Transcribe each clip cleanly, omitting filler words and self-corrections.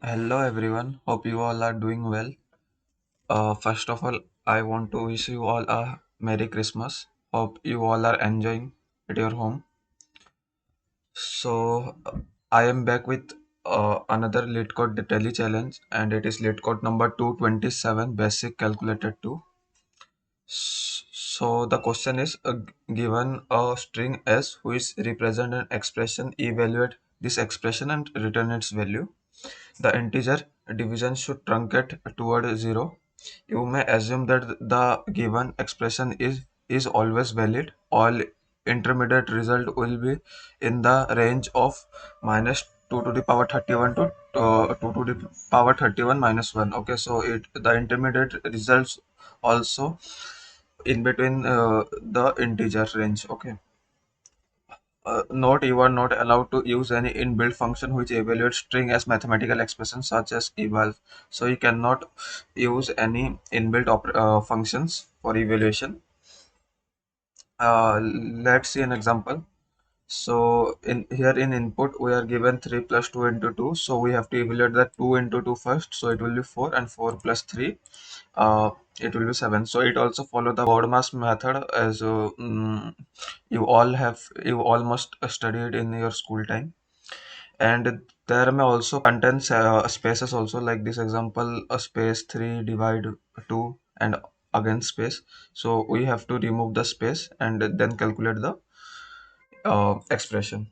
Hello everyone, hope you all are doing well. First of all, I want to wish you all a Merry Christmas. Hope you all are enjoying at your home. I am back with another Leet Code Daily Challenge, and it is Leet Code number 227 Basic Calculator 2. So, the question is given a string S which represent an expression, evaluate this expression and return its value. The integer division should truncate toward 0. You may assume that the given expression is always valid. All intermediate result will be in the range of minus 2 to the power 31 to 2 to the power 31 minus 1. Okay, so the intermediate results also in between the integer range. Okay. Note, you are not allowed to use any inbuilt function which evaluates string as mathematical expressions such as eval. So you cannot use any inbuilt functions for evaluation. Let's see an example. So in here in input we are given 3 plus 2 into 2. So we have to evaluate that 2 into 2 first. So it will be 4, and 4 plus 3 uh, it will be 7. So it also follow the BODMAS method, as you all must studied in your school time. And there may also contains spaces also, like this example, a space 3 divide 2 and again space. So we have to remove the space and then calculate the expression.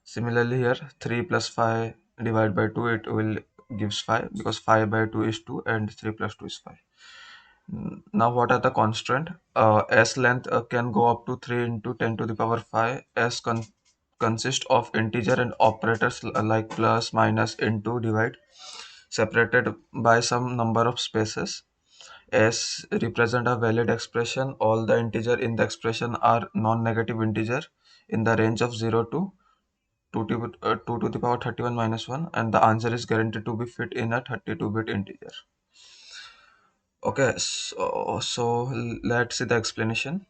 Similarly here, 3 plus 5 divided by 2, it will gives 5, because 5 by 2 is 2 and 3 plus 2 is 5. Now what are the constant? S length can go up to 3 into 10 to the power 5. Consist of integer and operators like plus, minus, into, divide, separated by some number of spaces. S represent a valid expression. All the integer in the expression are non-negative integer in the range of 0 to 2 to the power 31 minus 1, and the answer is guaranteed to be fit in a 32-bit integer. Okay, so let's see the explanation.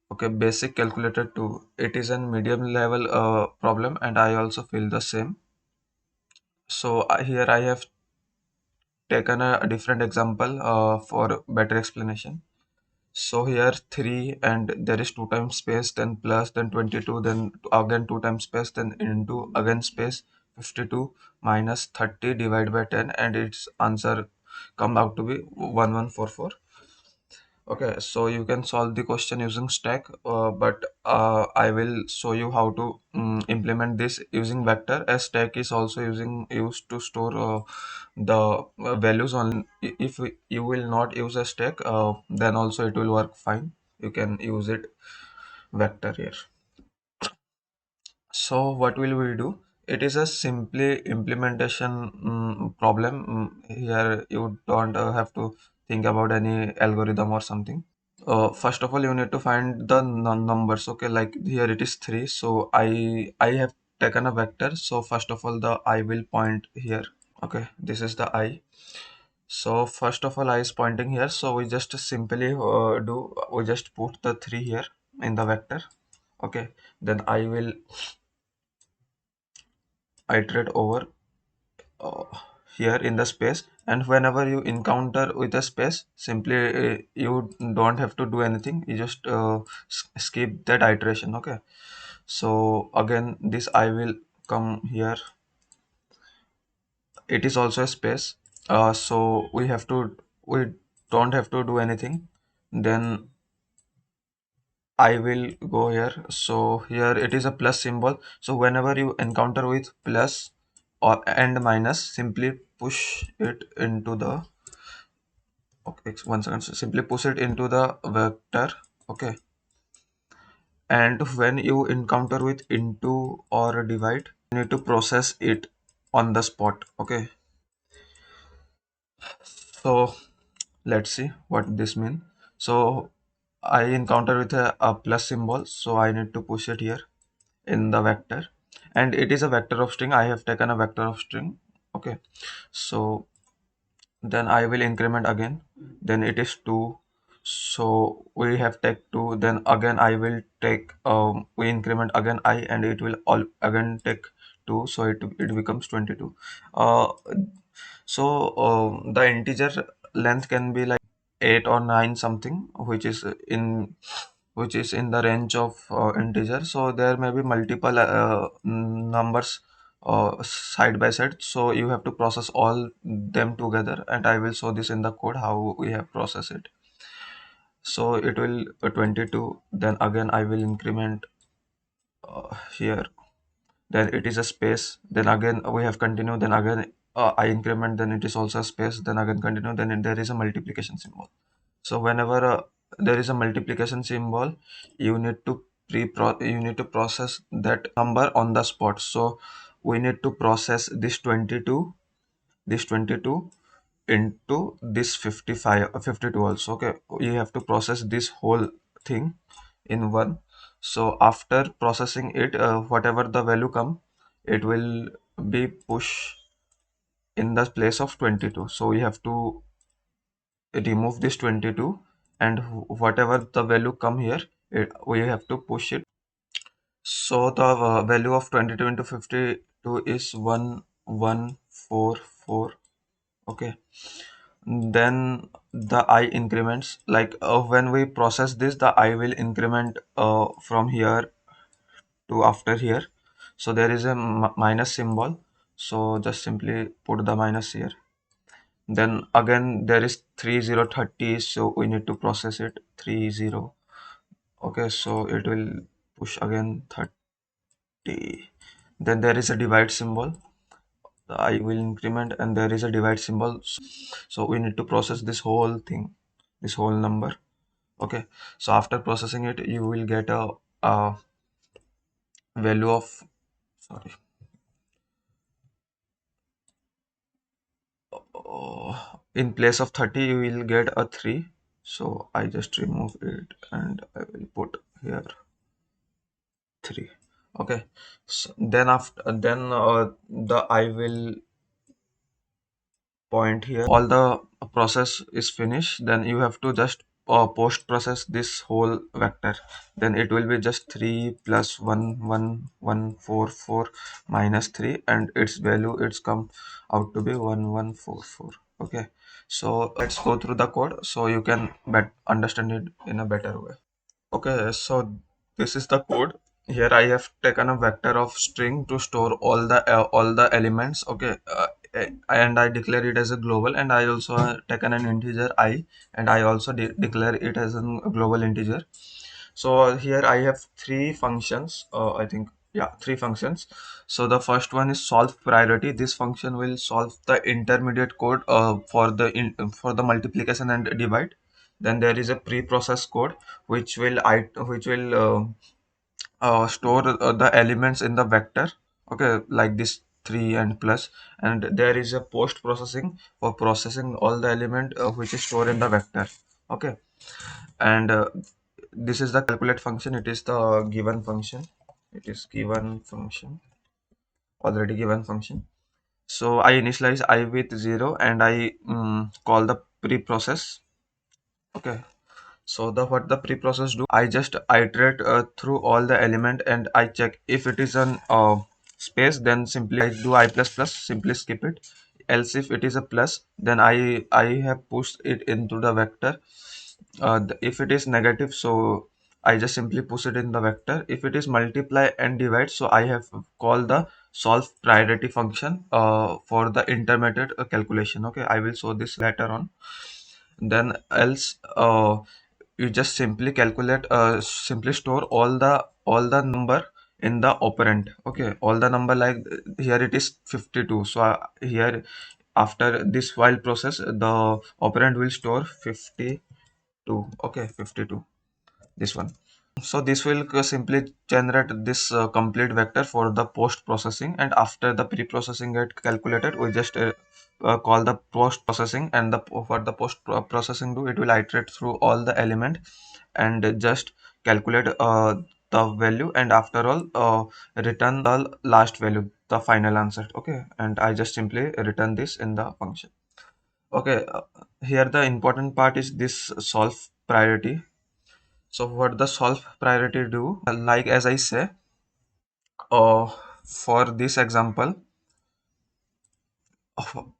Okay, basic calculator 2. It is a medium level problem, and I also feel the same. So here I have taken a different example for better explanation. So here 3, and there is 2 times space, then plus, then 22, then again 2 times space, then into, again space, 52 minus 30 divided by 10, and its answer come out to be 1144. Okay, so you can solve the question using stack, but I will show you how to implement this using vector, as stack is also used to store the values on. If you will not use a stack, then also it will work fine. You can use it vector here. So what will we do? It is a simply implementation problem. Here you don't have to think about any algorithm or something. First of all, you need to find the numbers. Okay, like here it is 3, so I have taken a vector. So first of all, the I will point here. Okay, this is the I. So first of all, I is pointing here, so we just simply we just put the 3 here in the vector. Okay, then I will iterate over uh, here in the space, and whenever you encounter with a space, simply you don't have to do anything. You just skip that iteration. Okay, so again this I will come here. It is also a space, so we don't have to do anything. Then I will go here. So here it is a plus symbol. So whenever you encounter with plus or and minus, simply push it into the, okay, 1 second. So simply push it into the vector. Okay, and when you encounter with into or divide, you need to process it on the spot. Okay, so let's see what this means. So I encounter with a plus symbol, so I need to push it here in the vector, and it is a vector of string. I have taken a vector of string. Okay, so then I will increment again, then it is 2, so we have take 2, then again I will take we increment again I, and it will all again take 2, so it becomes 22. uh, the integer length can be like 8 or 9 something, which is in the range of integer. So there may be multiple numbers side by side, so you have to process all them together, and I will show this in the code how we have processed it. So it will 22, then again I will increment here, then it is a space, then again we have continue, then again I increment, then it is also a space, then again continue, then there is a multiplication symbol. So whenever there is a multiplication symbol, you need to you need to process that number on the spot. So we need to process this 22 into this 55 52 also. Okay, you have to process this whole thing in one. So after processing it, whatever the value come, it will be pushed in the place of 22. So we have to remove this 22, and whatever the value come here, we have to push it. So the value of 22 into 52 is 1144. Okay, then the I increments, like when we process this, the I will increment from here to after here. So there is a minus symbol, so just simply put the minus here. Then again there is 3030, so we need to process it 30. Okay, so it will push again 30. Then there is a divide symbol, the I will increment, and there is a divide symbol. So we need to process this whole thing, this whole number. Okay, so after processing it, you will get a value of, sorry, in place of 30 you will get a 3. So I just remove it and I will put here 3. Okay, so then after, then the I will point here, all the process is finished, then you have to just post process this whole vector. Then it will be just 3 plus 11144 minus 3, and its value, it's come out to be 1144. Okay, so let's go through the code so you can understand it in a better way. Okay, so this is the code. Here I have taken a vector of string to store all the elements. Okay, and I declare it as a global, and I also taken an integer I, and I also declare it as a global integer. So here I have three functions. I think, yeah, three functions. So the first one is solve priority. This function will solve the intermediate code for the multiplication and divide. Then there is a pre-process code which will store the elements in the vector. Okay, like this 3 and plus. And there is a post processing for processing all the element which is stored in the vector. Okay, and this is the calculate function. It is the given function. It is given function, already given function. So I initialize I with 0, and I call the pre-process. Okay, so the what the pre-process do, I just iterate through all the element, and I check if it is an space, then simply I do I plus plus, simply skip it. Else if it is a plus, then I have pushed it into the vector. If it is negative, so I just simply push it in the vector. If it is multiply and divide, so I have called the solve priority function for the intermediate calculation. Okay, I will show this later on. Then else you just simply calculate, simply store all the number in the operand. Okay, all the number, like here it is 52. So here, after this while process, the operand will store 52. Okay, 52, this one. So this will simply generate this complete vector for the post processing, and after the pre-processing get calculated, we just call the post processing. And the what the post processing do, it will iterate through all the element and just calculate the value, and after all return the last value, the final answer. Okay, and I just simply return this in the function. Okay, here the important part is this solve priority. So what the solve priority do, like as I say, for this example,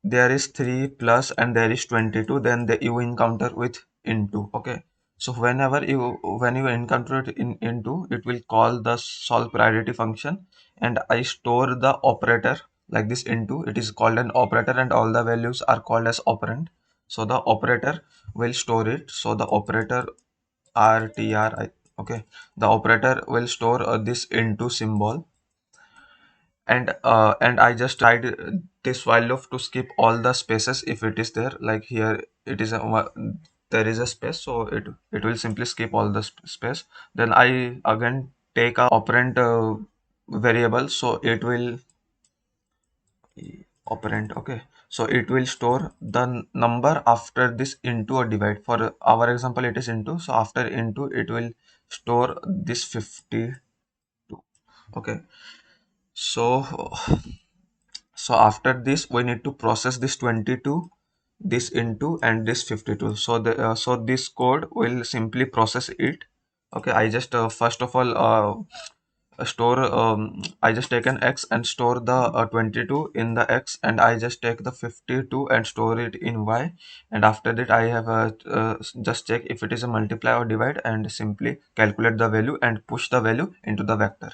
there is 3 plus and there is 22, then you encounter with into. Okay, so when you encounter it in into, it will call the solve priority function, and I store the operator like this into. It is called an operator and all the values are called as operand. So the operator will store it. So the operator rtr, okay, the operator will store this into symbol, and I just tried this while loop to skip all the spaces if it is there. Like here, it is there is a space, so it will simply skip all the space. Then I again take a operand variable, so it will operand. Okay, so it will store the number after this into or divide. For our example, it is into, so after into it will store this 52. Okay, so so after this we need to process this 22, this into, and this 52. So the so this code will simply process it. Okay, I just first of all store I just take an x and store the 22 in the x, and I just take the 52 and store it in y, and after that I have just check if it is a multiply or divide and simply calculate the value and push the value into the vector.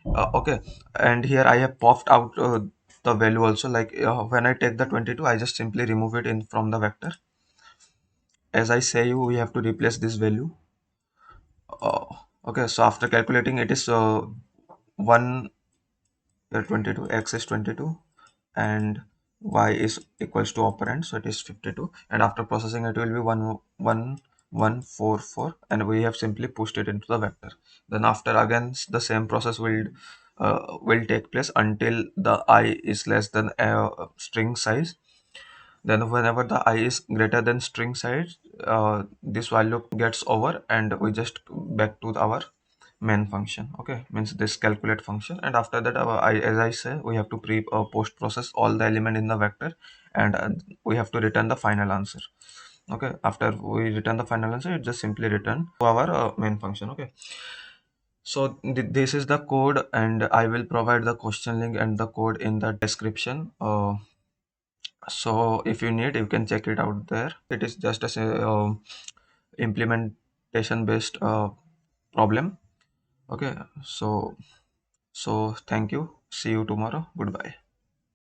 Okay, and here I have popped out the value also. Like when I take the 22, I just simply remove it in from the vector. As I say you, we have to replace this value. uh, okay, so after calculating, it is 1 22, x is 22, and y is equals to operand, so it is 52, and after processing it will be 11144, and we have simply pushed it into the vector. Then after again the same process will take place until the I is less than string size. Then whenever the I is greater than string size, this while loop gets over and we just back to our main function. Okay, means this calculate function, and after that as I say, we have to post process all the element in the vector, and we have to return the final answer. Okay, after we return the final answer, it just simply return to our main function. Okay, so this is the code, and I will provide the question link and the code in the description. So if you need, you can check it out there. It is just a implementation based problem. Okay, so thank you. See you tomorrow. Goodbye.